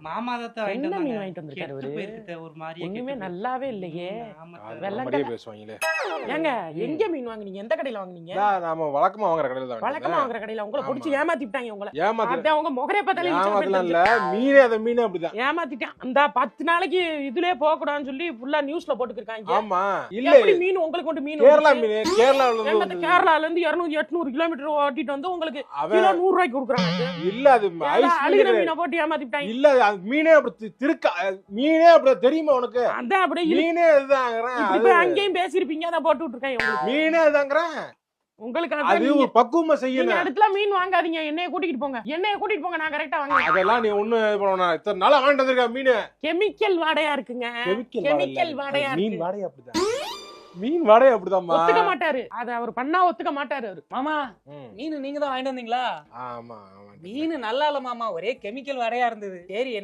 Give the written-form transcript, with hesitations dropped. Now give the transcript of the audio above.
மாமாதத்தை வாங்கிட்டு என்ன மீன் வந்தாங்க. வாங்கிட்டு வந்திருக்காரு கெட்டு அவரு? போயிருக்குதே, ஒரு மாதிரியா ஒண்ணுமே கெட்டு நல்லாவே இல்லையே. ஆமா அது சார். வெள்ளை நம்மளே பேசுவாங்களே. ஏங்க எங்க மீன் வாங்குனீங்க? எந்த கடையில வாங்குனீங்க? நாம வழக்கமா வாங்குற கடையில தான் வழக்கமா வாங்குற கடையில. உங்களை புடிச்சு ஆமா. ஏமாத்திட்டாங்க உங்களை. ஏமாத்தல அதான் உங்க முகரே பார்த்தாலே ஏமாத்தலாம் இல்ல, மீனே அந்த மீனே அப்படிதான். ஏமாத்திட்டான். அந்த 10 நாளைக்கு இதுலயே போக கூடாதுன்னு சொல்லி ஃபுல்லா நியூஸ்ல போட்டுருக்காங்க. ஆமா இல்ல, எப்படி மீன் உங்களுக்கு கொண்டு மீன் கேரளா வந்துச்சு? மீன், கேரளாவுல எங்க இருந்து கேரளால இருந்து 200 800 கிலோமீட்டர் ஓட்டிட்டு வந்து உங்களுக்கு அவன் கிலோ 100 ரூபாய்க்கு கொடுக்குறாங்க. இல்ல, அது ஐஸ் அழுகிற மீன் மீனை போட்டு ஏமாத்திட்டாங்க. இல்ல, அது மீனே அப்படி திருக்க, மீனே அப்படி தெரியுமா உனக்கு? அதான் அப்படியே மீனே இதுதாங்கிறேன். இப்படி போய் அங்கேயும் பேசிருப்பீங்க, அதான் போட்டு விட்டுருக்காங்க உங்களுக்கு. மீனே இதுதாங்கிறேன். உங்களுக்கு அது அதான் ஒரு பக்குவமா நீங்க செய்யணும். இடத்துல மீன் வாங்காதீங்க. என்னைய கூட்டிட்டு போங்க, என்னைய கூட்டிட்டு போங்க, நான் கரெக்டா வாங்க. அதெல்லாம் நீ ஒண்ணு பண்ணணும். இத்தனை நாளா வாங்கிட்டு வந்திருக்க மீன் கெமிக்கல் வாடையா இருக்குங்க. கெமிக்கல் வாடையா மீன் இருக்கு. வாடையா அப்படிதான். மீன் வாடையா அப்படிதான்மா. ஒத்துக்க மாட்டாரு. அத அவர் பண்ணா ஒத்துக்க மாட்டாரு அவரு. மாமா ம். மீன் நீங்க தான் வாங்கிட்டு வந்தீங்களா? ஆமா ஆமா. மீன் நல்லா இல்ல மாமா, ஒரே கெமிக்கல் வரையா இருந்தது. சரி என்ன